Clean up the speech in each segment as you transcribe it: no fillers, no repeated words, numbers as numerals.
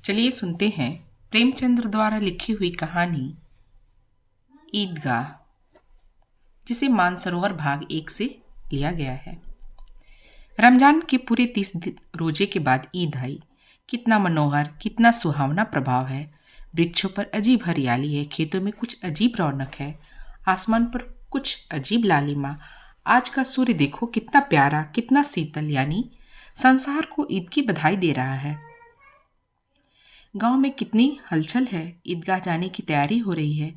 चलिए सुनते हैं प्रेमचंद्र द्वारा लिखी हुई कहानी ईदगाह, जिसे मानसरोवर भाग 1 से लिया गया है। रमजान के पूरे 30 रोजे के बाद ईद आई। कितना मनोहर, कितना सुहावना प्रभाव है। वृक्षों पर अजीब हरियाली है, खेतों में कुछ अजीब रौनक है, आसमान पर कुछ अजीब लालिमा। आज का सूर्य देखो, कितना प्यारा, कितना शीतल, यानी संसार को ईद की बधाई दे रहा है। गांव में कितनी हलचल है। ईदगाह जाने की तैयारी हो रही है।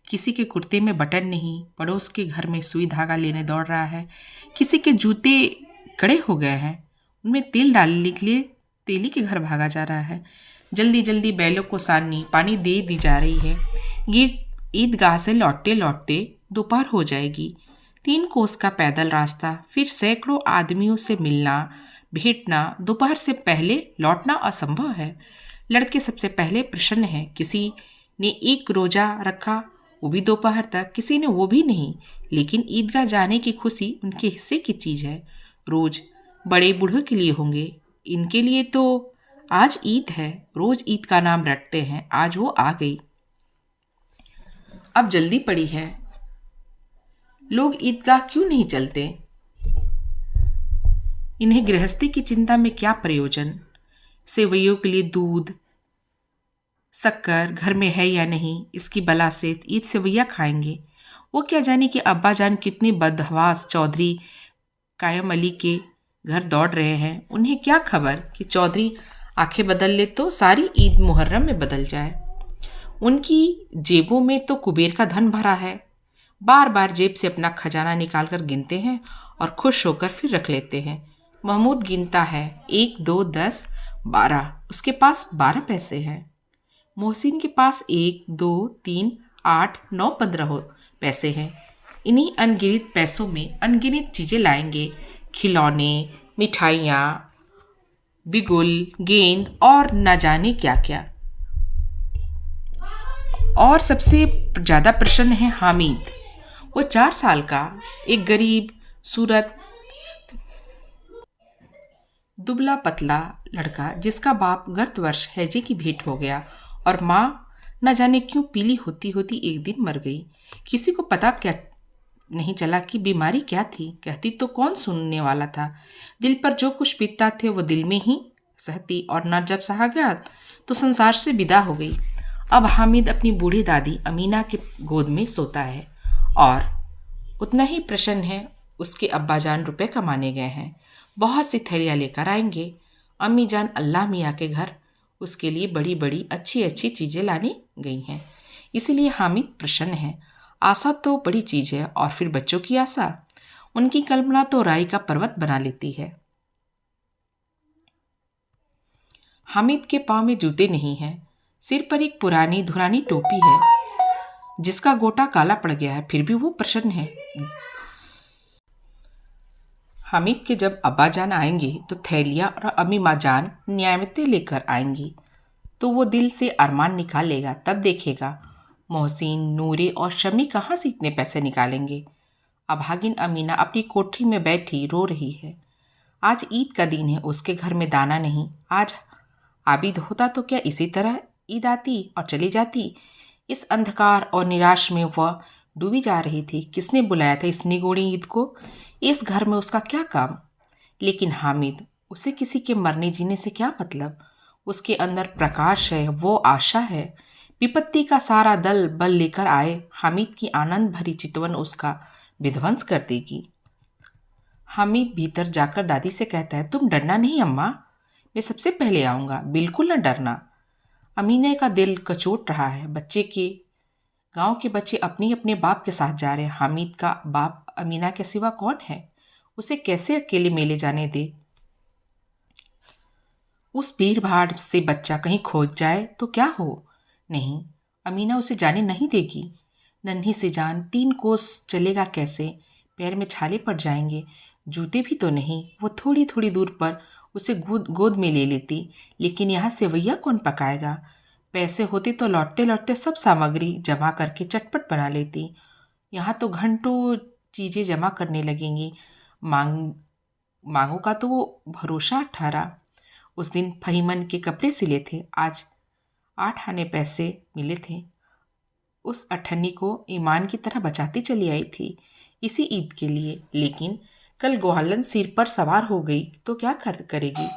किसी के कुर्ते में बटन नहीं, पड़ोस के घर में सुई धागा लेने दौड़ रहा है। किसी के जूते कड़े हो गए हैं, उनमें तेल डालने के लिए तेली के घर भागा जा रहा है। जल्दी जल्दी बैलों को सानी पानी दे दी जा रही है। ईदगाह से लौटते लौटते दोपहर हो जाएगी। 3 कोस का पैदल रास्ता, फिर सैकड़ों आदमियों से मिलना भेंटना। दोपहर से पहले लौटना असंभव है। लड़के सबसे पहले प्रसन्न हैं। किसी ने एक रोजा रखा, वो भी दोपहर तक, किसी ने वो भी नहीं। लेकिन ईदगाह जाने की खुशी उनके हिस्से की चीज़ है। रोज बड़े बूढ़ों के लिए होंगे, इनके लिए तो आज ईद है। रोज ईद का नाम रटते हैं, आज वो आ गई। अब जल्दी पड़ी है। लोग ईदगाह क्यों नहीं चलते? इन्हें गृहस्थी की चिंता में क्या प्रयोजन? सेवैयों के लिए दूध शक्कर घर में है या नहीं, इसकी बला से ईद सेवैया खाएंगे। वो क्या जाने कि अब्बा जान कितनी बदहवास चौधरी कायम अली के घर दौड़ रहे हैं। उन्हें क्या खबर कि चौधरी आंखें बदल ले तो सारी ईद मुहर्रम में बदल जाए। उनकी जेबों में तो कुबेर का धन भरा है। बार बार जेब से अपना खजाना निकाल कर गिनते हैं और खुश होकर फिर रख लेते हैं। महमूद गिनता है, 1 2 10 12। उसके पास 12 पैसे हैं। मोहसिन के पास 1 2 3 8 9 15 पैसे हैं। इन्हीं अनगिनत पैसों में अनगिनत चीज़ें लाएंगे, खिलौने, मिठाइयाँ, बिगुल, गेंद और न जाने क्या क्या। और सबसे ज़्यादा प्रसन्न है हामिद। वो 4 साल का एक गरीब सूरत दुबला पतला लड़का, जिसका बाप गत वर्ष हैजे की भेंट हो गया और माँ न जाने क्यों पीली होती होती एक दिन मर गई। किसी को पता क्या नहीं चला कि बीमारी क्या थी। कहती तो कौन सुनने वाला था। दिल पर जो कुछ बीतता थे वो दिल में ही सहती, और न जब सहा गया तो संसार से विदा हो गई। अब हामिद अपनी बूढ़ी दादी अमीना के गोद में सोता है और उतना ही प्रसन्न है। उसके अब्बा जान रुपये कमाने गए हैं, बहुत सी थैलियाँ लेकर आएंगे। अम्मी जान अल्लाह मियाँ के घर उसके लिए बड़ी बड़ी अच्छी अच्छी चीज़ें लाने गई हैं, इसीलिए हामिद प्रसन्न है। आशा तो बड़ी चीज़ है, और फिर बच्चों की आशा, उनकी कल्पना तो राई का पर्वत बना लेती है। हामिद के पाँव में जूते नहीं हैं, सिर पर एक पुरानी धुरानी टोपी है जिसका गोटा काला पड़ गया है, फिर भी वो प्रसन्न है। हामिद के जब अब्बा जान आएंगे तो थैलिया और अम्मी माँ जान नियामतें लेकर आएंगी, तो वो दिल से अरमान निकाल लेगा। तब देखेगा मोहसिन, नूरे और शमी कहाँ से इतने पैसे निकालेंगे। अभागिन अमीना अपनी कोठरी में बैठी रो रही है। आज ईद का दिन है, उसके घर में दाना नहीं। आज आबिद होता तो क्या इसी तरह ईद आती और चली जाती। इस अंधकार और निराश में वह डूबी जा रही थी। किसने बुलाया था इस निगोड़ी ईद को? इस घर में उसका क्या काम? लेकिन हामिद, उसे किसी के मरने जीने से क्या मतलब? उसके अंदर प्रकाश है, वो आशा है। विपत्ति का सारा दल बल लेकर आए, हामिद की आनंद भरी चितवन उसका विध्वंस कर देगी। हामिद भीतर जाकर दादी से कहता है, तुम डरना नहीं अम्मा, मैं सबसे पहले आऊँगा, बिल्कुल न डरना। अमीना का दिल कचोट रहा है। गांव के बच्चे अपने अपने बाप के साथ जा रहे हैं। हामिद का बाप अमीना के सिवा कौन है? उसे कैसे अकेले मेले जाने दे? उस भीड़ भाड़ से बच्चा कहीं खोज जाए तो क्या हो? नहीं, अमीना उसे जाने नहीं देगी। नन्ही सी जान 3 कोस चलेगा कैसे? पैर में छाले पड़ जाएंगे, जूते भी तो नहीं। वो थोड़ी थोड़ी दूर पर उसे गोद में ले लेती, लेकिन यहाँ सेवैया कौन पकाएगा? पैसे होते तो लौटते लौटते सब सामग्री जमा करके चटपट बना लेती। यहाँ तो घंटों चीज़ें जमा करने लगेंगी। मांगों का तो वो भरोसा ठहरा। उस दिन फहीमन के कपड़े सिले थे, आज 8 आने पैसे मिले थे। उस अठन्नी को ईमान की तरह बचाती चली आई थी इसी ईद के लिए, लेकिन कल ग्वालन सिर पर सवार हो गई तो क्या करेगी।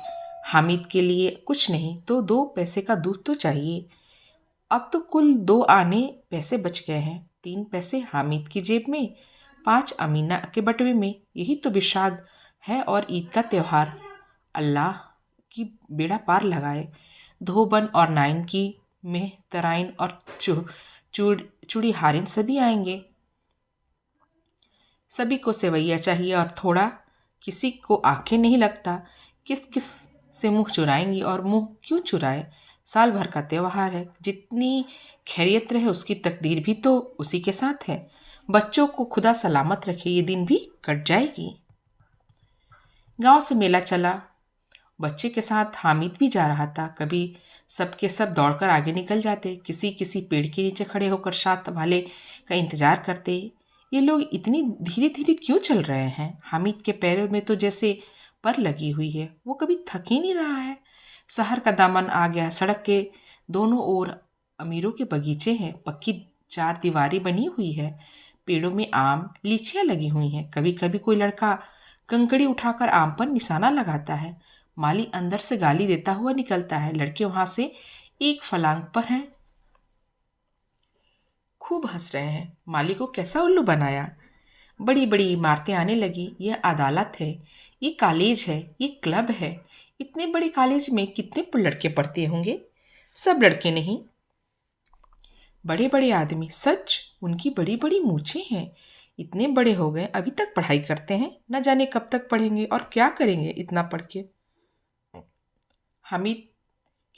हामिद के लिए कुछ नहीं तो 2 पैसे का दूध तो चाहिए। अब तो कुल 2 आने पैसे बच गए हैं। 3 पैसे हामिद की जेब में, 5 अमीना के बटवे में। यही तो बिशाद है और ईद का त्योहार। अल्लाह की बेड़ा पार लगाए। धोबन और नाइन की मेहतराइन और चूड़ी हारिन सभी आएंगे। सभी को सेवैया चाहिए और थोड़ा। किसी को आंखें नहीं लगता। किस किस से मुंह चुराएंगी और मुंह क्यों चुराए। साल भर का त्योहार है। जितनी खैरियत रहे उसकी तकदीर भी तो उसी के साथ है। बच्चों को खुदा सलामत रखे, ये दिन भी कट जाएगी। गांव से मेला चला। बच्चे के साथ हामिद भी जा रहा था। कभी सबके सब दौड़कर आगे निकल जाते, किसी किसी पेड़ के नीचे खड़े होकर साथ वाले का इंतजार करते। ये लोग इतनी धीरे धीरे क्यों चल रहे हैं। हामिद के पैरों में तो जैसे पर लगी हुई है, वो कभी थक ही नहीं रहा है। शहर का दामन आ गया। सड़क के दोनों ओर अमीरों के बगीचे हैं। पक्की 4 दीवारी बनी हुई है। पेड़ों में आम लीचियाँ लगी हुई हैं। कभी कभी कोई लड़का कंकड़ी उठाकर आम पर निशाना लगाता है। माली अंदर से गाली देता हुआ निकलता है। लड़के वहां से एक फलांग पर हैं, खूब हंस रहे हैं। माली को कैसा उल्लू बनाया। बड़ी बड़ी इमारतें आने लगी। ये अदालत है, ये कॉलेज है, ये क्लब है। इतने बड़े कॉलेज में कितने लड़के पढ़ते होंगे। सब लड़के नहीं, बड़े बड़े आदमी। सच, उनकी बड़ी बड़ी मूछें हैं। इतने बड़े हो गए अभी तक पढ़ाई करते हैं। न जाने कब तक पढ़ेंगे और क्या करेंगे इतना पढ़ के। हामिद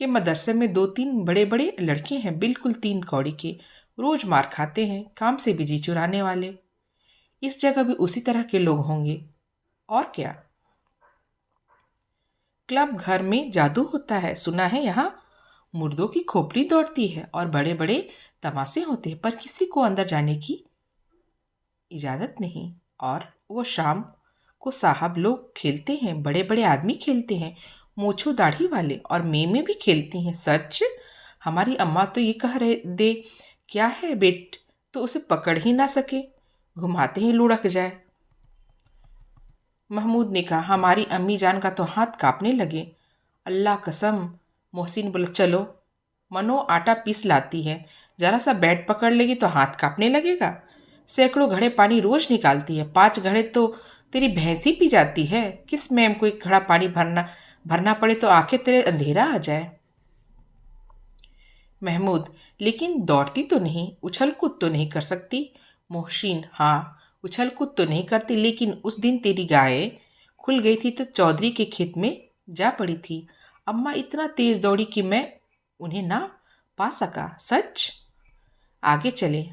के मदरसे में 2-3 बड़े बड़े लड़के हैं, बिल्कुल 3 कौड़ी के। रोज मार खाते हैं, काम से बिजी चुराने वाले। इस जगह भी उसी तरह के लोग होंगे और क्या। क्लब घर में जादू होता है, सुना है। यहाँ मुर्दों की खोपड़ी दौड़ती है और बड़े बड़े तमाशे होते हैं, पर किसी को अंदर जाने की इजाज़त नहीं। और वो शाम को साहब लोग खेलते हैं, बड़े बड़े आदमी खेलते हैं, मूछो दाढ़ी वाले, और मेमें भी खेलती हैं। सच, हमारी अम्मा तो ये कह रहे दे क्या है बेट, तो उसे पकड़ ही ना सके, घुमाते ही लुढ़क जाए। महमूद ने कहा। हमारी अम्मी जान का तो हाथ कांपने लगे। अल्लाह कसम। मोहसिन बोला, चलो, मनो आटा पीस लाती है, जरा सा बैट पकड़ लेगी तो हाथ कांपने लगेगा। सैकड़ों घड़े पानी रोज निकालती है, 5 घड़े तो तेरी भैंस ही पी जाती है। किस मैम को 1 घड़ा पानी भरना पड़े तो आंखें तेरे अंधेरा आ जाए। महमूद, लेकिन दौड़ती तो नहीं, उछल कूद तो नहीं कर सकती। मोहसिन, हाँ, उछल कूद तो नहीं करती, लेकिन उस दिन तेरी गाय खुल गई थी तो चौधरी के खेत में जा पड़ी थी। अम्मा इतना तेज दौड़ी कि मैं उन्हें ना पा सका। सच। आगे चले।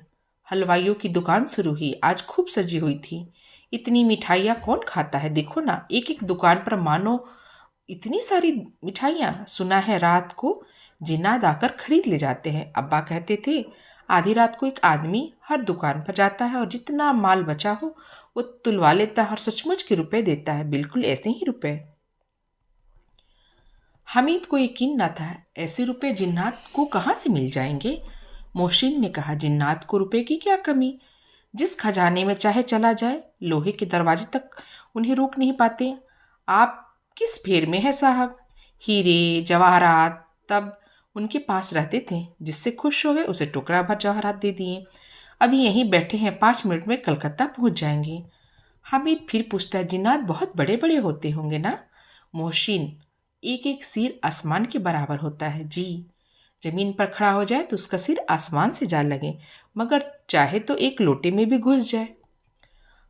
हलवाइयों की दुकान शुरू हुई। आज खूब सजी हुई थी। इतनी मिठाइयाँ कौन खाता है। देखो ना, एक एक दुकान पर मानो इतनी सारी मिठाइयाँ। सुना है रात को जिन्नात आकर खरीद ले जाते हैं। अब्बा कहते थे आधी रात को एक आदमी हर दुकान पर जाता है और जितना माल बचा हो वो तुलवा लेता है और सचमुच के रुपए देता है, बिल्कुल ऐसे ही रुपए। हामिद को यकीन न था ऐसे रुपए जिन्नात को कहाँ से मिल जाएंगे। मोहसिन ने कहा, जिन्नात को रुपए की क्या कमी, जिस खजाने में चाहे चला जाए, लोहे के दरवाजे तक उन्हें रोक नहीं पाते। आप किस फेर में है साहब। हीरे जवाहरात तब उनके पास रहते थे। जिससे खुश हो गए उसे टुकड़ा भर जवाहरात दे दिए। अभी यहीं बैठे हैं, 5 मिनट में कलकत्ता पहुंच जाएंगे। हामिद फिर पूछता है, जिन्नात बहुत बड़े बड़े होते होंगे ना। मोहसिन, एक एक सिर आसमान के बराबर होता है जी। जमीन पर खड़ा हो जाए तो उसका सिर आसमान से जा लगे, मगर चाहे तो एक लोटे में भी घुस जाए।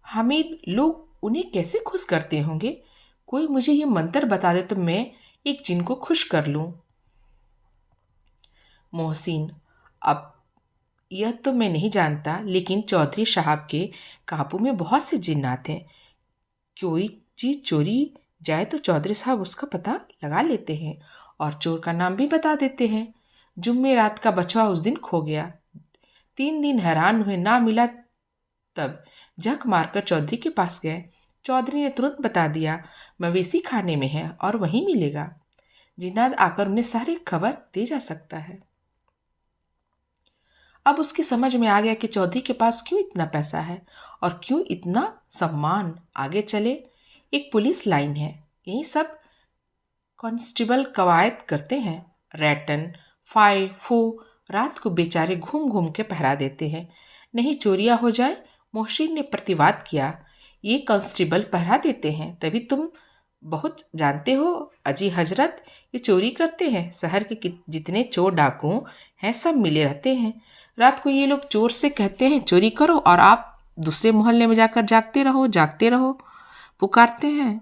हामिद, लोग उन्हें कैसे खुश करते होंगे। कोई मुझे ये मंत्र बता दे तो मैं एक जिन को खुश कर लूं। मोहसिन, अब यह तो मैं नहीं जानता, लेकिन चौधरी साहब के काबू में बहुत से जिन्नात हैं। कोई चीज़ चोरी जाए तो चौधरी साहब उसका पता लगा लेते हैं और चोर का नाम भी बता देते हैं। जुम्मे रात का बछवा उस दिन खो गया। 3 दिन हैरान हुए, ना मिला। तब झक मारकर चौधरी के पास गए। चौधरी ने तुरंत बता दिया, मवेशी खाने में है और वहीं मिलेगा। जिन्नात आकर उन्हें सारी खबर दे जा सकता है। अब उसकी समझ में आ गया कि चौधरी के पास क्यों इतना पैसा है और क्यों इतना सम्मान। आगे चले, एक पुलिस लाइन है, यही सब कांस्टेबल कवायद करते हैं। रैटन, फाई, फू रात को बेचारे घूम घूम के पहरा देते हैं, नहीं चोरियां हो जाए। मोहसिन ने प्रतिवाद किया, ये कांस्टेबल पहरा देते हैं, तभी तुम बहुत जानते हो अजी हजरत, ये चोरी करते हैं। शहर के जितने चोर डाकू हैं सब मिले रहते हैं। रात को ये लोग चोर से कहते हैं चोरी करो, और आप दूसरे मोहल्ले में जाकर जागते रहो पुकारते हैं।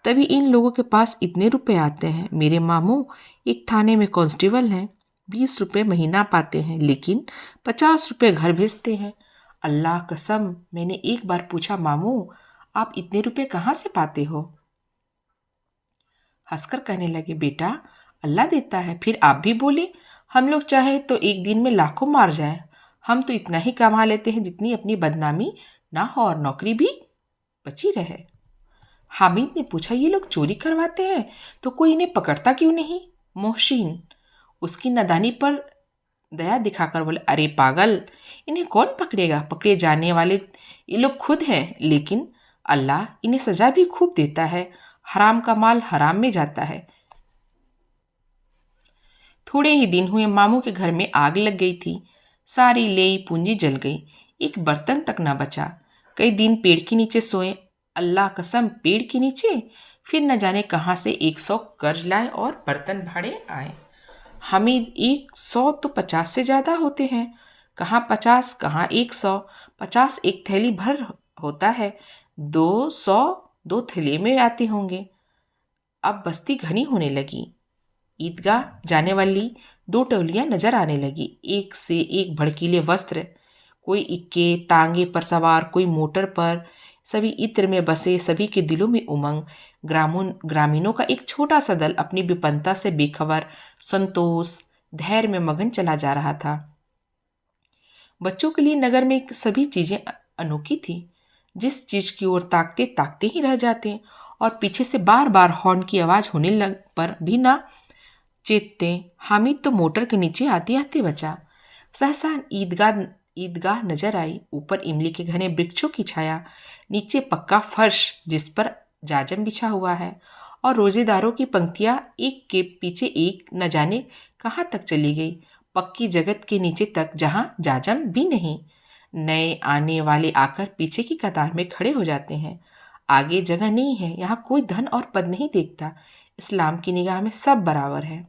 तभी इन लोगों के पास इतने रुपए आते हैं। मेरे मामू एक थाने में कांस्टेबल हैं, 20 रुपये महीना पाते हैं, लेकिन 50 रुपये घर भेजते हैं। अल्लाह कसम, मैंने एक बार पूछा, मामू आप इतने रुपए कहाँ से पाते हो? हंसकर कहने लगे, बेटा अल्लाह देता है। फिर आप भी बोले, हम लोग चाहे तो एक दिन में लाखों मार जाए, हम तो इतना ही कमा लेते हैं जितनी अपनी बदनामी ना हो और नौकरी भी बची रहे। हामिद ने पूछा, ये लोग चोरी करवाते हैं तो कोई इन्हें पकड़ता क्यों नहीं? मोहसिन उसकी नादानी पर दया दिखाकर बोले, अरे पागल, इन्हें कौन पकड़ेगा? पकड़े जाने वाले ये लोग खुद हैं, लेकिन अल्लाह इन्हें सजा भी खूब देता है। हराम का माल हराम में जाता है। थोड़े ही दिन हुए, मामू के घर में आग लग गई थी। सारी लेई पूंजी जल गई, एक बर्तन तक ना बचा। कई दिन पेड़ के नीचे सोए, अल्लाह कसम पेड़ के नीचे। फिर न जाने कहाँ से 100 कर्ज लाए और बर्तन भाड़े आए। हामिद, 100 तो 50 से ज़्यादा होते हैं। कहाँ 50, कहाँ 100। 50 एक थैली भर होता है, 200 2 थैली में आते होंगे। अब बस्ती घनी होने लगी। ईदगाह जाने वाली 2 टोलियां नजर आने लगी, एक से एक भड़कीले वस्त्र, कोई इक्के तांगे पर सवार, कोई मोटर पर। सभी इत्र में बसे, सभी के दिलों में उमंग। ग्रामीणों का एक छोटा सा दल अपनी विपन्नता से बेखबर, संतोष, धैर्य में मगन चला जा रहा था। बच्चों के लिए नगर में सभी चीजें अनोखी थी। जिस चीज की ओर ताकते ताकते ही रह जाते, और पीछे से बार बार हॉर्न की आवाज होने लग पर भी ना चेतते। हामिद तो मोटर के नीचे आते आते बचा। सहसा ईदगाह नजर आई। ऊपर इमली के घने वृक्षों की छाया, नीचे पक्का फर्श जिस पर जाजम बिछा हुआ है, और रोजेदारों की पंक्तियां एक के पीछे एक न जाने कहाँ तक चली गई, पक्की जगत के नीचे तक, जहां जाजम भी नहीं। नए आने वाले आकर पीछे की कतार में खड़े हो जाते हैं। आगे जगह नहीं है, यहाँ कोई धन और पद नहीं देखता। इस्लाम की निगाह में सब बराबर है।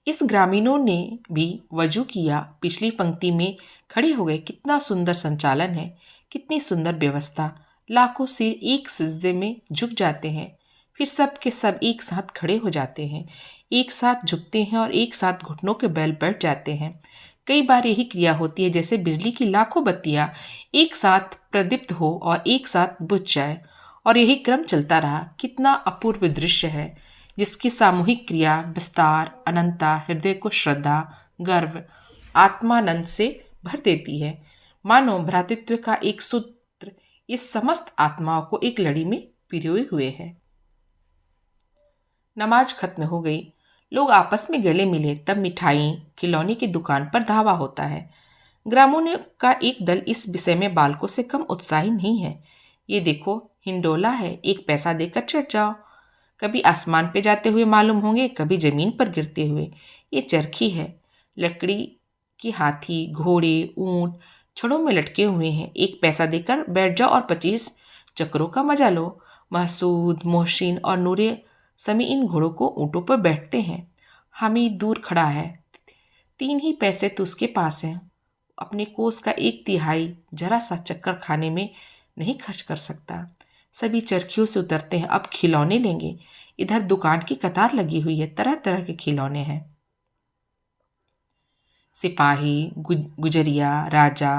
इस ग्रामीणों ने भी वजू किया, पिछली पंक्ति में खड़े हो गए। कितना सुंदर संचालन है, कितनी सुंदर व्यवस्था। लाखों सिर एक सिजदे में झुक जाते हैं, फिर सब के सब एक साथ खड़े हो जाते हैं, एक साथ झुकते हैं और एक साथ घुटनों के बल बैठ जाते हैं। कई बार यही क्रिया होती है जैसे बिजली की लाखों बत्तियां एक साथ प्रदीप्त हो और एक साथ बुझ जाए, और यही क्रम चलता रहा। कितना अपूर्व दृश्य है, जिसकी सामूहिक क्रिया, विस्तार, अनंता हृदय को श्रद्धा, गर्व, आत्मानंद से भर देती है। मानो भ्रातृत्व का एक सूत्र इस समस्त आत्माओं को एक लड़ी में पिरोए हुए है। नमाज खत्म हो गई, लोग आपस में गले मिले। तब मिठाई खिलौने की दुकान पर धावा होता है। ग्रामीणों का एक दल इस विषय में बालकों से कम उत्साही नहीं है। ये देखो, हिंडोला है, एक पैसा देकर चढ़ जाओ। कभी आसमान पे जाते हुए मालूम होंगे, कभी जमीन पर गिरते हुए। ये चरखी है, लकड़ी की हाथी, घोड़े, ऊंट छड़ों में लटके हुए हैं। एक पैसा देकर बैठ जाओ और 25 चक्रों का मजा लो। महसूद, मोहसिन और नूरे समी इन घोड़ों को ऊँटों पर बैठते हैं। हामिद दूर खड़ा है, 3 ही पैसे तो उसके पास हैं। अपने कोस का 1/3 जरा सा चक्कर खाने में नहीं खर्च कर सकता। सभी चरखियों से उतरते हैं, अब खिलौने लेंगे। इधर दुकान की कतार लगी हुई है, तरह तरह के खिलौने हैं। सिपाही, गुजरिया, राजा,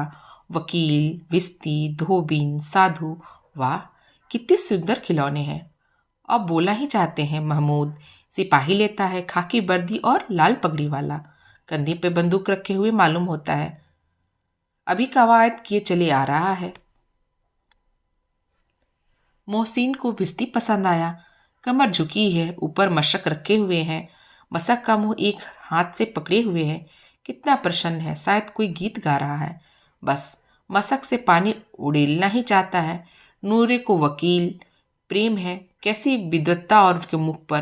वकील, विस्ती, धोबिन, साधु, वाह कितने सुंदर खिलौने हैं। अब बोला ही चाहते हैं। महमूद सिपाही लेता है, खाकी वर्दी और लाल पगड़ी वाला, कंधे पे बंदूक रखे हुए मालूम होता है, अभी कवायद किए चले आ रहा है। मोहसिन को भिस्ती पसंद आया, कमर झुकी है, ऊपर मशक रखे हुए हैं, मशक का मुंह एक हाथ से पकड़े हुए है। कितना प्रसन्न है, शायद कोई गीत गा रहा है। बस मशक से पानी उड़ेलना ही चाहता है। नूरे को वकील प्रेम है। कैसी विद्वत्ता! और उसके मुख पर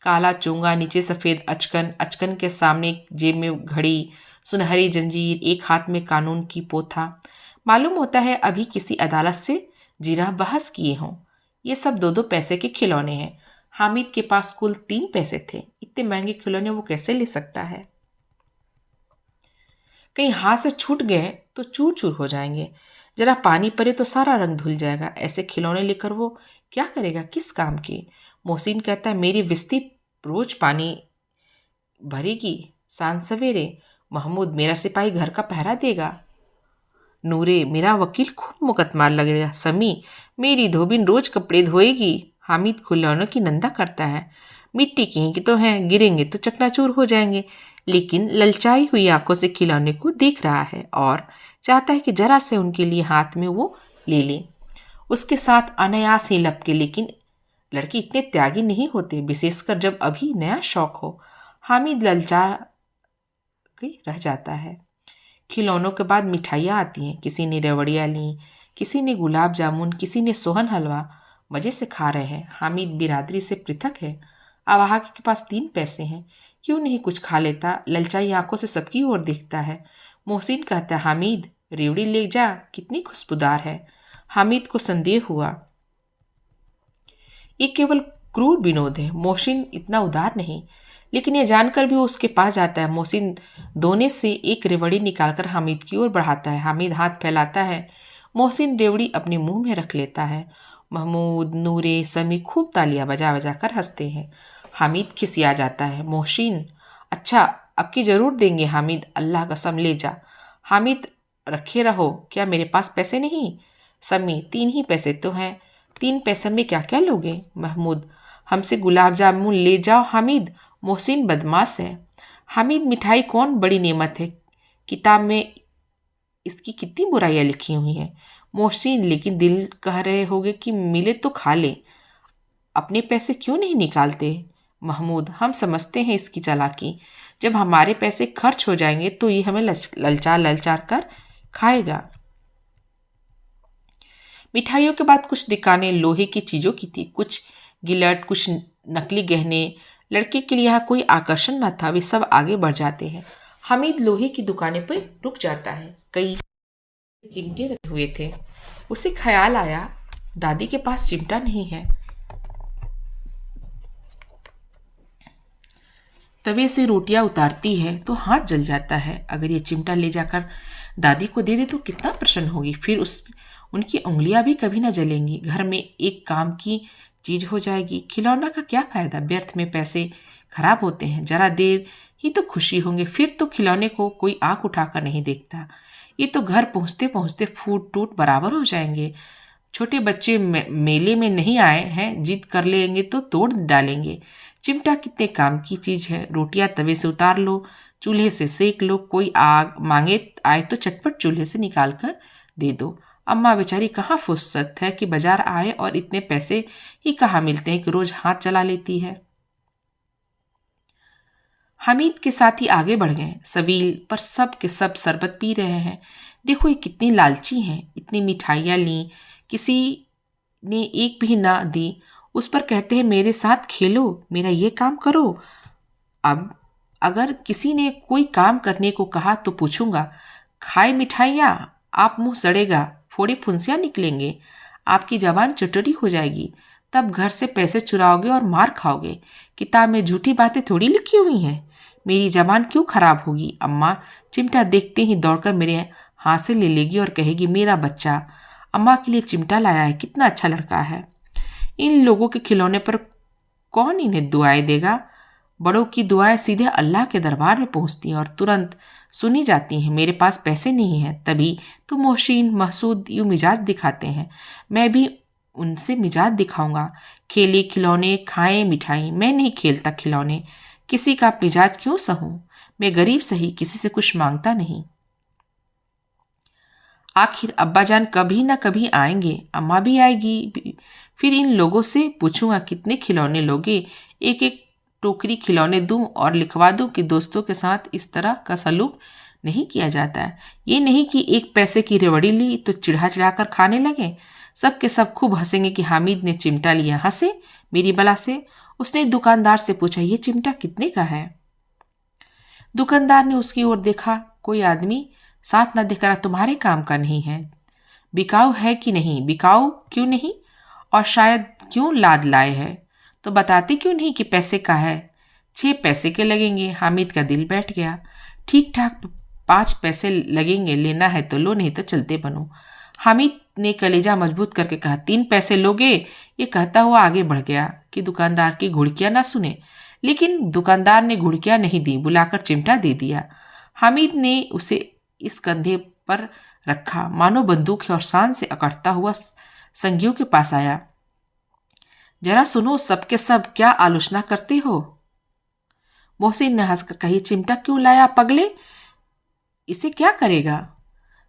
काला चोंगा, नीचे सफ़ेद अचकन, अचकन के सामने एक जेब में घड़ी, सुनहरी जंजीर, एक हाथ में कानून की पोथा। मालूम होता है अभी किसी अदालत से जीरा बहस किए हों। ये सब 2-2 पैसे के खिलौने हैं। हामिद के पास कुल 3 पैसे थे। इतने महंगे खिलौने वो कैसे ले सकता है? कहीं हाथ से छूट गए तो चूर चूर हो जाएंगे। जरा पानी पड़े तो सारा रंग धुल जाएगा। ऐसे खिलौने लेकर वो क्या करेगा, किस काम के? मोहसिन कहता है, मेरी विस्ती रोज पानी भरेगी सांझ सवेरे। महमूद, मेरा सिपाही घर का पहरा देगा। नूरे, मेरा वकील खूब मुकदमा लगेगा। समी, मेरी धोबिन रोज कपड़े धोएगी। हामिद खिलौनों की निंदा करता है। मिट्टी की तो हैं, गिरेंगे तो चकनाचूर हो जाएंगे। लेकिन ललचाई हुई आंखों से खिलौने को देख रहा है और चाहता है कि जरा से उनके लिए हाथ में वो ले ले, उसके साथ अनायास ही लपके। लेकिन लड़के इतने त्यागी नहीं होते, विशेषकर जब अभी नया शौक हो। हामिद ललचा के रह जाता है। खिलौनों के बाद मिठाइयाँ आती हैं। किसी ने रेवड़ियाँ ली, किसी ने गुलाब जामुन, किसी ने सोहन हलवा। मज़े से खा रहे हैं। हामिद बिरादरी से पृथक है। अवाहक के पास 3 पैसे हैं, क्यों नहीं कुछ खा लेता? ललचाई आंखों से सबकी ओर देखता है। मोहसिन कहता है, हामिद रेवड़ी ले जा, कितनी खुशबूदार है। हामिद को संदेह हुआ ये केवल क्रूर विनोद है। मोहसिन इतना उदार नहीं। लेकिन यह जानकर भी वो उसके पास जाता है। मोहसिन दोने से एक रेवड़ी निकालकर हामिद की ओर बढ़ाता है। हामिद हाथ फैलाता है। मोहसिन रेवड़ी अपने मुंह में रख लेता है। महमूद, नूरे, समी खूब तालियां बजा बजा कर हंसते हैं। हामिद खिसिया जाता है। मोहसिन, अच्छा अब की जरूर देंगे। हामिद, अल्लाह कसम ले जा। हामिद, रखे रहो, क्या मेरे पास पैसे नहीं? समी, 3 ही पैसे तो हैं। 3 पैसे में क्या क्या लोगे? महमूद, हमसे गुलाब जामुन ले जाओ। हामिद, मोहसिन बदमाश है। हामिद, मिठाई कौन बड़ी नेमत है, किताब में इसकी कितनी बुराइयां लिखी हुई हैं। मोहसिन, लेकिन दिल कह रहे होगे कि मिले तो खा ले, अपने पैसे क्यों नहीं निकालते? महमूद, हम समझते हैं इसकी चालाकी। जब हमारे पैसे खर्च हो जाएंगे तो ये हमें ललचा ललचा कर खाएगा। मिठाइयों के बाद कुछ दुकानें लोहे की चीज़ों की थी, कुछ गिलट, कुछ नकली गहने। लड़के के लिए यहाँ कोई आकर्षण न था। वे सब आगे बढ़ जाते हैं। हामिद लोहे की दुकानें पर रुक जाता है। कई चिमटे रखे हुए थे। उसे ख्याल आया, दादी के पास चिमटा नहीं है। तवे से रोटियां उतारती है तो हाथ जल जाता है। अगर ये चिमटा ले जाकर दादी को दे दे तो कितना प्रसन्न होगी। फिर उनकी उंगलियां भी कभी ना जलेंगी। घर में एक काम की चीज हो जाएगी। खिलौना का क्या फायदा, व्यर्थ में पैसे खराब होते हैं। जरा देर ही तो खुशी होंगे, फिर तो खिलौने को कोई आंख उठाकर नहीं देखता। ये तो घर पहुंचते पहुंचते फूट टूट बराबर हो जाएंगे। छोटे बच्चे मेले में नहीं आए हैं, जिद कर लेंगे तो तोड़ डालेंगे। चिमटा कितने काम की चीज है। रोटियां तवे से उतार लो, चूल्हे से सेक लो, कोई आग मांगे आए तो चटपट चूल्हे से निकाल कर दे दो। अम्मा बेचारी कहाँ फुर्सत है कि बाजार आए, और इतने पैसे ही कहाँ मिलते हैं कि रोज हाथ चला लेती है। हामिद के साथी आगे बढ़ गए। सवील पर सब के सब शरबत पी रहे हैं। देखो ये कितनी लालची हैं। इतनी मिठाइयाँ ली, किसी ने एक भी ना दी। उस पर कहते हैं मेरे साथ खेलो, मेरा ये काम करो। अब अगर किसी ने कोई काम करने को कहा तो पूछूंगा, खाए मिठाइयाँ, आप मुंह सड़ेगा, फोड़े फुंसियाँ निकलेंगे, आपकी जबान चटोरी हो जाएगी। तब घर से पैसे चुराओगे और मार खाओगे। किताब में झूठी बातें थोड़ी लिखी हुई हैं। मेरी जबान क्यों खराब होगी? अम्मा चिमटा देखते ही दौड़कर मेरे हाथ से ले लेगी और कहेगी, मेरा बच्चा अम्मा के लिए चिमटा लाया है, कितना अच्छा लड़का है। इन लोगों के खिलौने पर कौन इन्हें दुआएं देगा? बड़ों की दुआएं सीधे अल्लाह के दरबार में पहुंचती हैं और तुरंत सुनी जाती हैं। मेरे पास पैसे नहीं हैं, तभी तो मोहसिन, महसूद यूं मिजाज दिखाते हैं। मैं भी उनसे मिजाज दिखाऊंगा। खेले खिलौने, खाएं मिठाई। मैं नहीं खेलता खिलौने, किसी का मिजाज क्यों सहूं? मैं गरीब सही, किसी से कुछ मांगता नहीं। आखिर अब्बाजान कभी ना कभी आएंगे, अम्मा भी आएगी। फिर इन लोगों से पूछूंगा कितने खिलौने लोगे। एक एक टोकरी खिलौने दूं और लिखवा दूं कि दोस्तों के साथ इस तरह का सलूक नहीं किया जाता है। ये नहीं कि 1 पैसे की रेवड़ी ली तो चिढ़ा चिढ़ा कर खाने लगे। सब के सब खूब हंसेंगे कि हामिद ने चिमटा लिया। हंसे मेरी बला से। उसने दुकानदार से पूछा, ये चिमटा कितने का है? दुकानदार ने उसकी ओर देखा। कोई आदमी साथ न देखकर, तुम्हारे काम का नहीं है। बिकाऊ है कि नहीं? बिकाऊ क्यों नहीं? और शायद क्यों लाद लाए है? तो बताते क्यों नहीं कि पैसे का है? 6 पैसे के लगेंगे। हामिद का दिल बैठ गया। ठीक ठाक 5 पैसे लगेंगे, लेना है तो लो, नहीं तो चलते बनो। हामिद ने कलेजा मजबूत करके कहा, 3 पैसे लोगे? ये कहता हुआ आगे बढ़ गया कि दुकानदार की घुड़कियां ना सुने। लेकिन दुकानदार ने घुड़कियां नहीं दी, बुलाकर चिमटा दे दिया। हामिद ने उसे इस कंधे पर रखा मानो बंदूक है और शान से अकड़ता हुआ संगियों के पास आया। जरा सुनो सबके सब, क्या आलोचना करते हो? मोहसिन ने हंसकर कही, चिमटा क्यों लाया पगले? इसे क्या करेगा?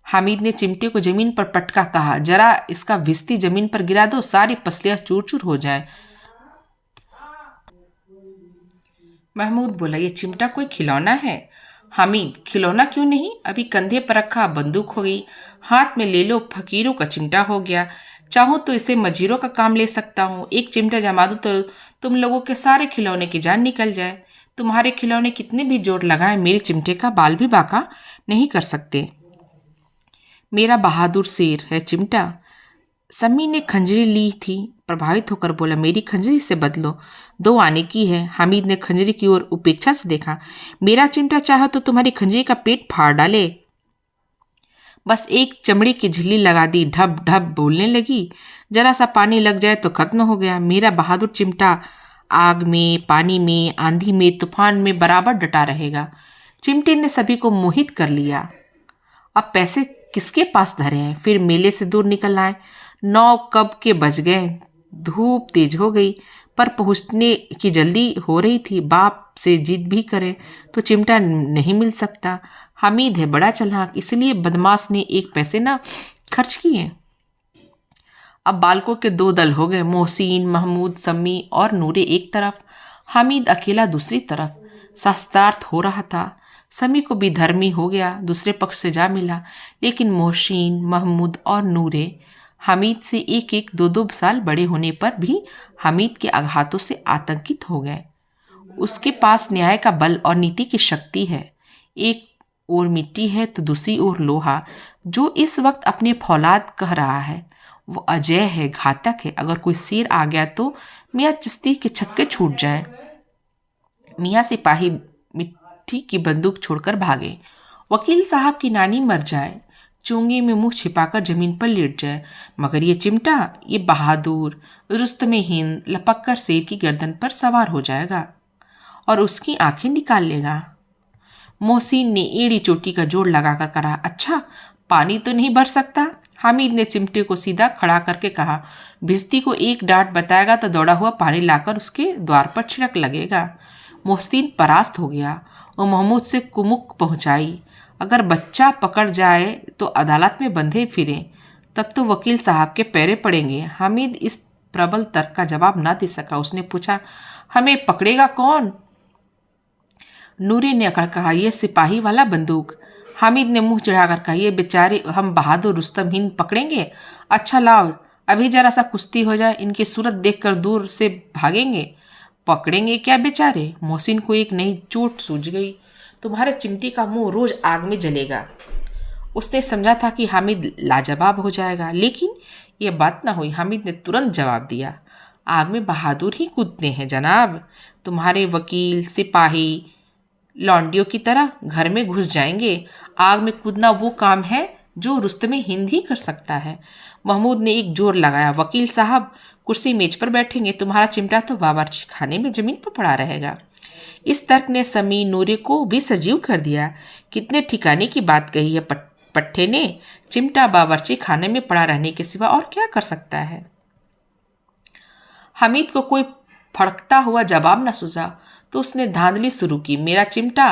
हामिद ने चिमटे को जमीन पर पटका। कहा, जरा इसका भिस्ती जमीन पर गिरा दो, सारी पसलियां चूर चूर हो जाए। महमूद बोला, ये चिमटा कोई खिलौना है? हामिद, खिलौना क्यों नहीं, अभी कंधे पर रखा बंदूक हो गई, हाथ में ले लो फकीरों का चिमटा हो गया। चाहूं तो इसे मजीरों का काम ले सकता हूँ। एक चिमटा जमा दूं तो तुम लोगों के सारे खिलौने की जान निकल जाए। तुम्हारे खिलौने कितने भी जोर लगाए, मेरे चिमटे का बाल भी बाका नहीं कर सकते। मेरा बहादुर शेर है चिमटा। सम्मी ने खंजरी ली थी, प्रभावित होकर बोला, मेरी खंजरी से बदलो, 2 आने की है। हामिद ने खंजरी की ओर उपेक्षा से देखा। मेरा चिमटा चाहो तो तुम्हारी खंजरी का पेट फाड़ डाले। बस एक चमड़ी की झिल्ली लगा दी, ढब ढब बोलने लगी। जरा सा पानी लग जाए तो खत्म हो गया। मेरा बहादुर चिमटा आग में, पानी में, आंधी में, तूफान में बराबर डटा रहेगा। चिमटे ने सभी को मोहित कर लिया। अब पैसे किसके पास धरे हैं? फिर मेले से दूर निकल आए। 9 कब के बज गए। धूप तेज हो गई, पर पहुंचने की जल्दी हो रही थी। बाप से जिद भी करे तो चिमटा नहीं मिल सकता। हामिद है बड़ा चालाक, इसलिए बदमाश ने 1 पैसे ना खर्च किए। अब बालकों के 2 दल हो गए, मोहसिन, महमूद, सम्मी और नूरे एक तरफ, हामिद अकेला दूसरी तरफ। शास्त्रार्थ हो रहा था। सम्मी को भी धर्मी हो गया, दूसरे पक्ष से जा मिला। लेकिन मोहसिन, महमूद और नूरे हामिद से 1-1, 2-2 साल बड़े होने पर भी हामिद के आघातों से आतंकित हो गए। उसके पास न्याय का बल और नीति की शक्ति है। एक ओर मिट्टी है तो दूसरी ओर लोहा, जो इस वक्त अपने फौलाद कह रहा है। वो अजय है, घातक है। अगर कोई शेर आ गया तो मियाँ चिश्ती के छक्के छूट जाए। मियाँ सिपाही मिट्टी की बंदूक छोड़कर भागे। वकील साहब की नानी मर जाए, चोंगे में मुंह छिपाकर जमीन पर लेट जाए, मगर ये चिमटा, ये बहादुर रुस्तमे हिंद लपक कर शेर की गर्दन पर सवार हो जाएगा और उसकी आंखें निकाल लेगा। मोहसिन ने एड़ी चोटी का जोड़ लगाकर कहा, अच्छा पानी तो नहीं भर सकता? हामिद ने चिमटे को सीधा खड़ा करके कहा, भिस्ती को 1 डांट बताएगा तो दौड़ा हुआ पानी लाकर उसके द्वार पर छिड़क लगेगा। मोहसिन परास्त हो गया। वो महमूद से कुमुक पहुंचाई, अगर बच्चा पकड़ जाए तो अदालत में बंधे फिरे, तब तो वकील साहब के पैरे पड़ेंगे। हामिद इस प्रबल तर्क का जवाब ना दे सका। उसने पूछा, हमें पकड़ेगा कौन? नूरे ने अकड़ कहा, यह सिपाही वाला बंदूक। हामिद ने मुंह चढ़ाकर कहा, ये बेचारे हम बहादुर रुस्तम हिंद पकड़ेंगे? अच्छा लाओ, अभी जरा सा कुश्ती हो जाए, इनकी सूरत देखकर दूर से भागेंगे। पकड़ेंगे क्या बेचारे? मोहसिन को एक नई चोट सूझ गई। तुम्हारे चिमटी का मुंह रोज आग में जलेगा। उसने समझा था कि हामिद लाजवाब हो जाएगा, लेकिन यह बात ना हुई। हामिद ने तुरंत जवाब दिया, आग में बहादुर ही कूदते हैं जनाब। तुम्हारे वकील सिपाही लौंडियों की तरह घर में घुस जाएंगे। आग में कूदना वो काम है जो रुस्तमे हिंद ही कर सकता है। महमूद ने एक जोर लगाया, वकील साहब कुर्सी मेज पर बैठेंगे, तुम्हारा चिमटा तो बावर्ची खाने में जमीन पर पड़ा रहेगा। इस तर्क ने समी नूरे को भी सजीव कर दिया। कितने ठिकाने की बात कही है पट्टे ने। चिमटा बावर्ची खाने में पड़ा रहने के सिवा और क्या कर सकता है? हामिद को कोई फड़कता हुआ जवाब न सूझा तो उसने धांधली शुरू की, मेरा चिमटा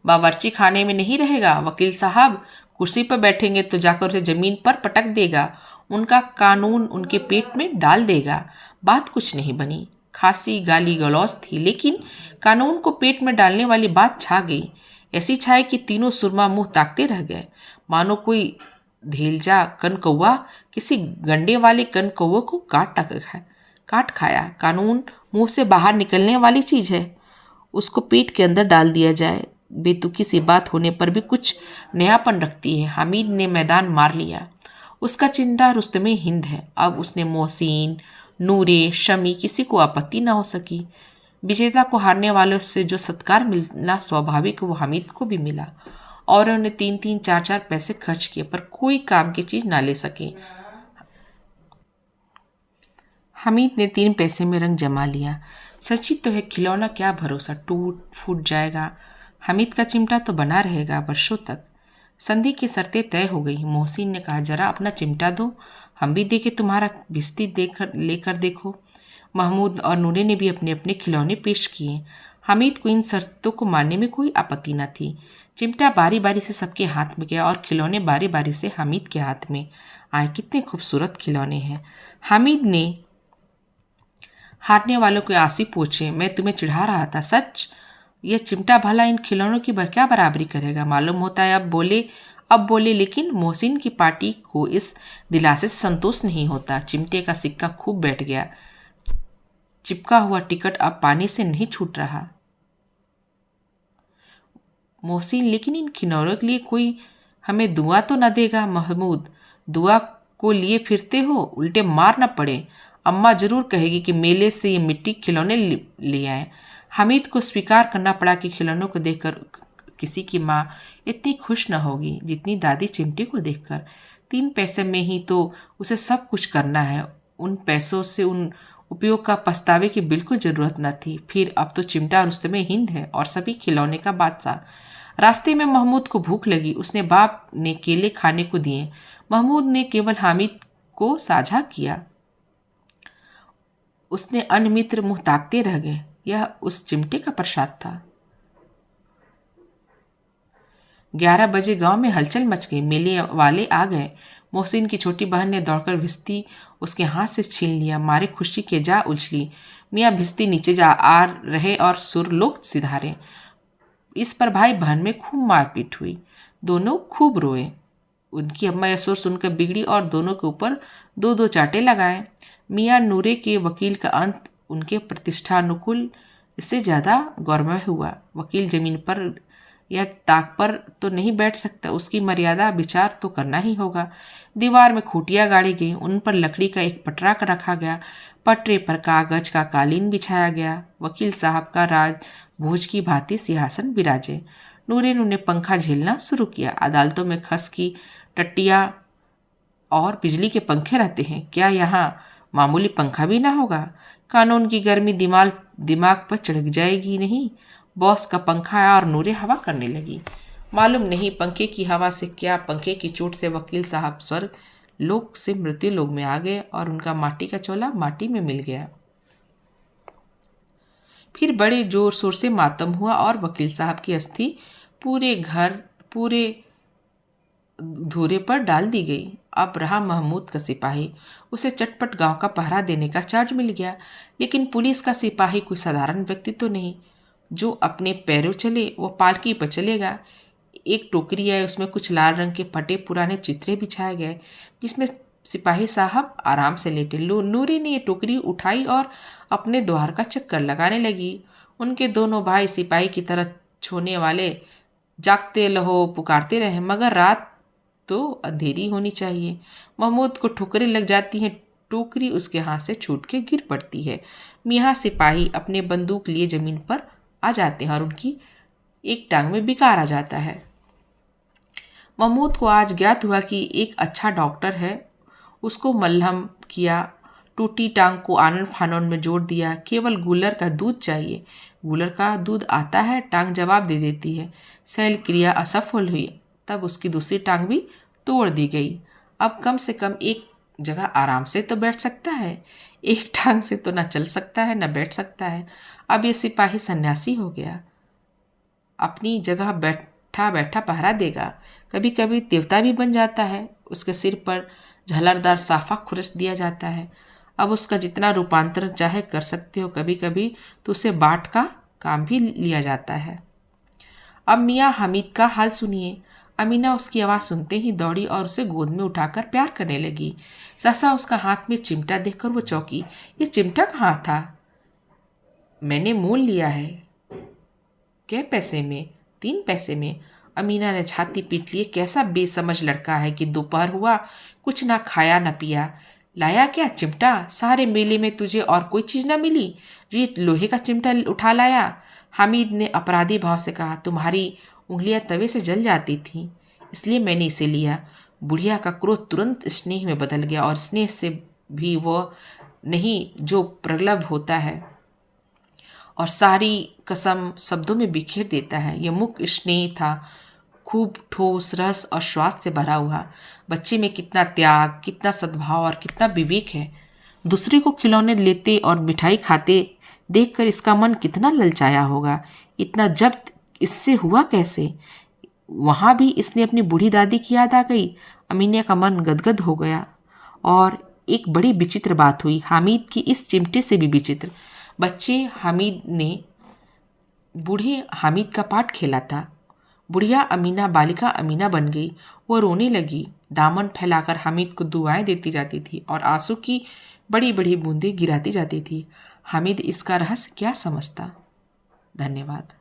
बावर्ची खाने में नहीं रहेगा। वकील साहब कुर्सी पर बैठेंगे तो जाकर उसे जमीन पर पटक देगा, उनका कानून उनके पेट में डाल देगा। बात कुछ नहीं बनी। खासी गाली गलौज थी, लेकिन कानून को पेट में डालने वाली बात छा गई। ऐसी छाए कि तीनों सुरमा मुंह ताकते रह गए, मानो कोई धेलजा कनकौआ किसी गंडे वाले कनकौए को काट खाया। कानून मुंह से बाहर निकलने वाली चीज है, उसको पेट के अंदर डाल दिया जाए बेतुकी सी बात होने पर भी कुछ नयापन रखती है। हामिद ने मैदान मार लिया। उसका चिंता रुस्तमे हिंद है। अब उसने मोहसिन, नूरे, शमी, किसी को आपत्ति न हो सकी। विजेता को हारने वालों से जो सत्कार मिलना स्वाभाविक वो हामिद को भी मिला, और उन्हें 3-3, 4-4 पैसे खर्च किए पर कोई काम की चीज ना ले सके। हामिद ने 3 पैसे में रंग जमा लिया। सच्ची तो है, खिलौना क्या भरोसा, टूट फूट जाएगा। हामिद का चिमटा तो बना रहेगा वर्षों तक। संधि की शर्तें तय हो गई। मोहसिन ने कहा, जरा अपना चिमटा दो, हम भी देखे, तुम्हारा भिस्ती लेकर देखो। महमूद और नूरे ने भी अपने अपने खिलौने पेश किए। हामिद को इन शर्तों को मानने में कोई आपत्ति न थी। चिमटा बारी बारी से सबके हाथ में गया और खिलौने बारी बारी से हामिद के हाथ में आए। कितने खूबसूरत खिलौने हैं। हामिद ने हारने वालों के आंसू पूछे, मैं तुम्हें चिढ़ा रहा था सच? यह चिमटा भला इन खिलौनों की क्या बराबरी करेगा? मालूम होता है अब बोले, लेकिन मोहसिन की पार्टी को इस दिलासे से संतोष नहीं होता। चिमटे का सिक्का खूब बैठ गया। चिपका हुआ टिकट अब पानी से नहीं छूट रहा। मोहसिन, लेकिन इन खिलौनों के लिए कोई हमें दुआ तो न देगा? महमूद, दुआ को लिए फिरते हो, उल्टे मार न पड़े। अम्मा जरूर कहेगी कि मेले से ये मिट्टी खिलौने ले आए। हामिद को स्वीकार करना पड़ा कि खिलौनों को देखकर किसी की माँ इतनी खुश न होगी जितनी दादी चिमटे को देखकर। 3 पैसे में ही तो उसे सब कुछ करना है। उन पैसों से उन उपयोग का पछतावे की बिल्कुल जरूरत न थी। फिर अब तो चिमटा रुस्तमे हिंद है और सभी खिलौने का बादशाह। रास्ते में महमूद को भूख लगी। उसने बाप ने केले खाने को दिए। महमूद ने केवल हामिद को साझा किया। उसने अन्य मित्र मुंह ताकते रह गए। यह उस चिमटे का प्रसाद था। 11 बजे गांव में हलचल मच गई। मेले वाले आ गए। मोहसिन की छोटी बहन ने दौड़कर भिस्ती उसके हाथ से छीन लिया। मारे खुशी के जा उछली। मियाँ भिस्ती नीचे जा आ रहे और सुर लोग सिधारे। इस पर भाई बहन में खूब मारपीट हुई। दोनों खूब रोए। उनकी अम्मा यह सुर सुनकर बिगड़ी और दोनों के ऊपर 2-2 चांटे लगाए। मियाँ नूरे के वकील का अंत उनके प्रतिष्ठानुकूल इससे ज़्यादा गौरवमय हुआ। वकील जमीन पर या ताक पर तो नहीं बैठ सकता, उसकी मर्यादा विचार तो करना ही होगा। दीवार में खूंटियाँ गाड़ी गई, उन पर लकड़ी का एक पटरा रखा गया। पटरे पर कागज का कालीन बिछाया गया। वकील साहब का राज भोज की भांति सिंहासन बिराजे। नूरे ने पंखा झेलना शुरू किया। अदालतों में खस की टट्टियाँ और बिजली के पंखे रहते हैं, क्या यहाँ मामूली पंखा भी ना होगा? कानून की गर्मी दिमाग पर चढ़ जाएगी नहीं। बॉस का पंखा आया और नूरे हवा करने लगी। मालूम नहीं पंखे की हवा से क्या, पंखे की चोट से वकील साहब स्वर्ग लोक से मृत्यु लोक में आ गए और उनका माटी का चोला माटी में मिल गया। फिर बड़े जोर शोर से मातम हुआ और वकील साहब की अस्थि पूरे धूरे पर डाल दी गई। अब रहा महमूद का सिपाही। उसे चटपट गांव का पहरा देने का चार्ज मिल गया। लेकिन पुलिस का सिपाही कोई साधारण व्यक्ति तो नहीं जो अपने पैरों चले। वो पालकी पर चलेगा। एक टोकरी है, उसमें कुछ लाल रंग के फटे पुराने चित्रे बिछाए गए जिसमें सिपाही साहब आराम से लेटे। नूरी ने ये टोकरी उठाई और अपने द्वार का चक्कर लगाने लगी। उनके दोनों भाई सिपाही की तरह छोने वाले जागते रहो पुकारते रहे, मगर रात तो अंधेरी होनी चाहिए। महमूद को ठोकरें लग जाती हैं। टोकरी उसके हाथ से छूट के गिर पड़ती है। मियाँ सिपाही अपने बंदूक लिए जमीन पर आ जाते हैं और उनकी एक टांग में बिकार आ जाता है। महमूद को आज ज्ञात हुआ कि एक अच्छा डॉक्टर है। उसको मलहम किया, टूटी टांग को आनन फानन में जोड़ दिया। केवल गूलर का दूध चाहिए। गूलर का दूध आता है, टांग जवाब दे देती है। शैल क्रिया असफल हुई, तब उसकी दूसरी टांग भी तोड़ दी गई। अब कम से कम एक जगह आराम से तो बैठ सकता है। एक टांग से तो न चल सकता है न बैठ सकता है। अब ये सिपाही सन्यासी हो गया, अपनी जगह बैठा बैठा पहरा देगा। कभी कभी देवता भी बन जाता है। उसके सिर पर झलरदार साफा खुरस दिया जाता है। अब उसका जितना रूपांतरण चाहे कर सकते हो। कभी कभी तो उसे बाट का काम भी लिया जाता है। अब मियाँ हामिद का हाल सुनिए। अमीना उसकी आवाज़ सुनते ही दौड़ी और उसे गोद में उठाकर प्यार करने लगी। सहसा उसका हाथ में चिमटा देखकर वो चौंकी। ये चिमटा कहाँ था? मैंने मोल लिया है। कै पैसे में? 3 पैसे में। अमीना ने छाती पीट लिए। कैसा बेसमझ लड़का है कि दोपहर हुआ, कुछ ना खाया ना पिया, लाया क्या चिमटा? सारे मेले में तुझे और कोई चीज़ ना मिली जो ये लोहे का चिमटा उठा लाया? हामिद ने अपराधी भाव से कहा। तुम्हारी उंगलियां तवे से जल जाती थीं, इसलिए मैंने इसे लिया। बुढ़िया का क्रोध तुरंत स्नेह में बदल गया, और स्नेह से भी वो नहीं जो प्रगल्भ होता है और सारी कसम शब्दों में बिखेर देता है। यह मुख स्नेह था, खूब ठोस, रस और स्वाद से भरा हुआ। बच्चे में कितना त्याग, कितना सद्भाव और कितना विवेक है। दूसरे को खिलौने लेते और मिठाई खाते देखकर इसका मन कितना ललचाया होगा। इतना जब्त इससे हुआ कैसे? वहाँ भी इसने अपनी बूढ़ी दादी की याद आ गई। अमीना का मन गदगद हो गया। और एक बड़ी विचित्र बात हुई, हामिद की इस चिमटे से भी विचित्र। बच्चे हामिद ने बूढ़े हामिद का पाठ खेला था। बुढ़िया अमीना बालिका अमीना बन गई। वो रोने लगी, दामन फैलाकर हामिद को दुआएं देती जाती थी और आंसू की बड़ी बड़ी बूंदें गिराती जाती थी। हामिद इसका रहस्य क्या समझता? धन्यवाद।